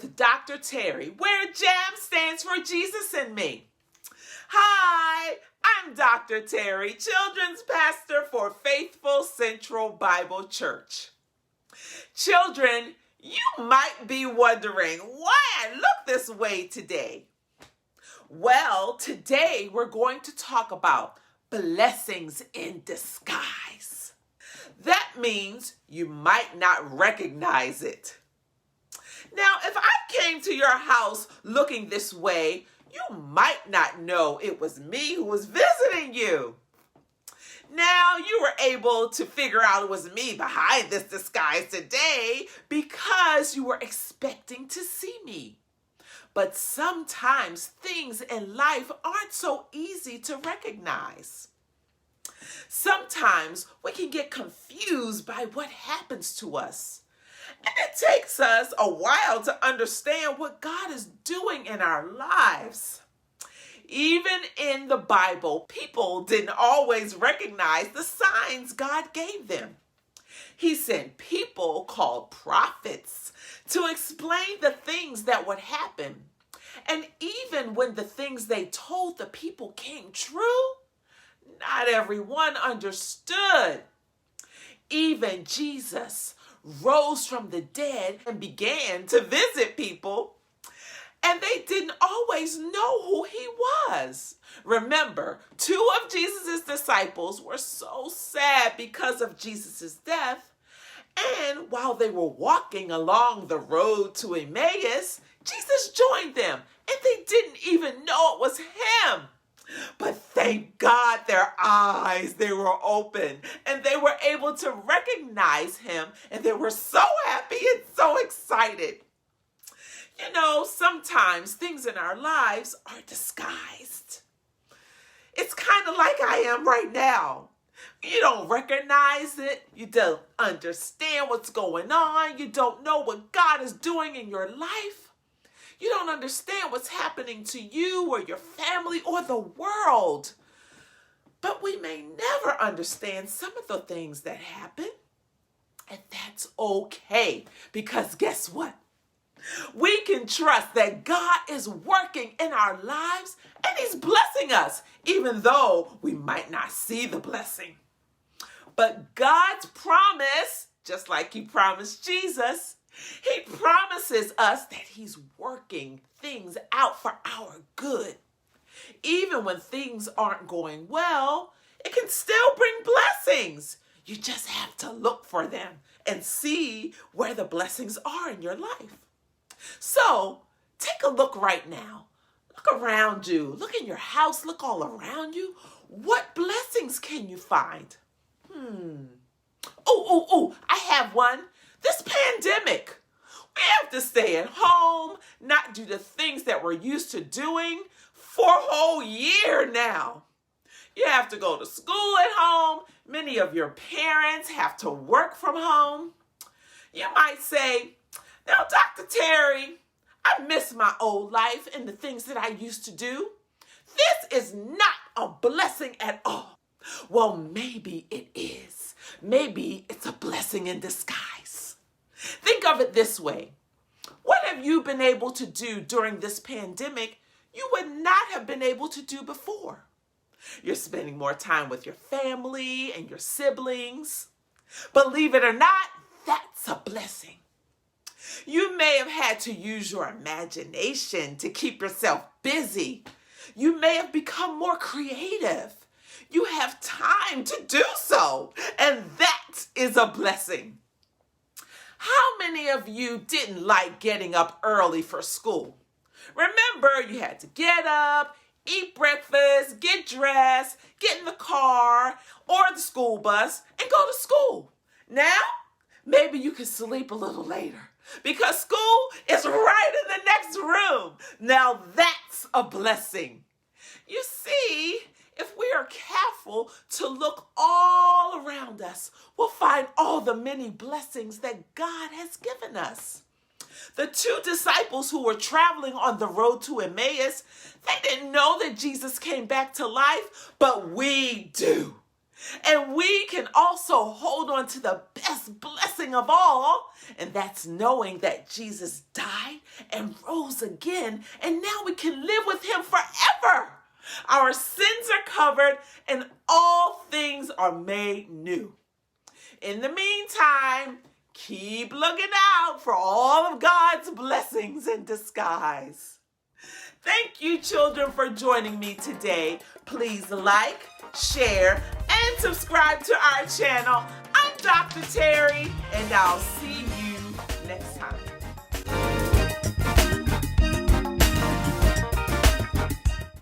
with Dr. Terri, where JAM stands for Jesus and Me. Hi, I'm Dr. Terri, Children's Pastor for Faithful Central Bible Church. Children, you might be wondering why I look this way today. Well, today we're going to talk about blessings in disguise. That means you might not recognize it. Now, if I came to your house looking this way, you might not know it was me who was visiting you. Now, you were able to figure out it was me behind this disguise today because you were expecting to see me. But sometimes things in life aren't so easy to recognize. Sometimes we can get confused by what happens to us. And it takes us a while to understand what God is doing in our lives. Even in the Bible, people didn't always recognize the signs God gave them. He sent people called prophets to explain the things that would happen. And even when the things they told the people came true, not everyone understood. Even Jesus rose from the dead and began to visit people, and they didn't always know who he was. Remember, 2 of Jesus' disciples were so sad because of Jesus' death, and while they were walking along the road to Emmaus, Jesus joined them, and they didn't even know it was him. But thank God their eyes, they were open and they were able to recognize him, and they were so happy and so excited. You know, sometimes things in our lives are disguised. It's kind of like I am right now. You don't recognize it. You don't understand what's going on. You don't know what God is doing in your life. You don't understand what's happening to you or your family or the world. But we may never understand some of the things that happen. And that's okay, because guess what? We can trust that God is working in our lives and he's blessing us, even though we might not see the blessing. But God's promise, just like he promised Jesus, he promises us that he's working things out for our good. Even when things aren't going well, it can still bring blessings. You just have to look for them and see where the blessings are in your life. So take a look right now. Look around you. Look in your house. Look all around you. What blessings can you find? I have one. This pandemic. We have to stay at home, not do the things that we're used to doing for a whole year now. You have to go to school at home. Many of your parents have to work from home. You might say, now, Dr. Terri, I miss my old life and the things that I used to do. This is not a blessing at all. Well, maybe it is. Maybe it's a blessing in disguise. Think of it this way. What have you been able to do during this pandemic you would not have been able to do before? You're spending more time with your family and your siblings. Believe it or not, that's a blessing. You may have had to use your imagination to keep yourself busy. You may have become more creative. You have time to do so, and that is a blessing. How many of you didn't like getting up early for school? Remember, you had to get up, eat breakfast, get dressed, get in the car or the school bus, and go to school. Now, maybe you can sleep a little later because school is right in the next room. Now, that's a blessing. You see, if we are careful to look all around us, we'll find all the many blessings that God has given us. The 2 disciples who were traveling on the road to Emmaus, they didn't know that Jesus came back to life, but we do. And we can also hold on to the best blessing of all, and that's knowing that Jesus died and rose again, and now we can live with him forever. Our sins are covered, and all things are made new. In the meantime, keep looking out for all of God's blessings in disguise. Thank you, children, for joining me today. Please like, share, and subscribe to our channel. I'm Dr. Terri, and I'll see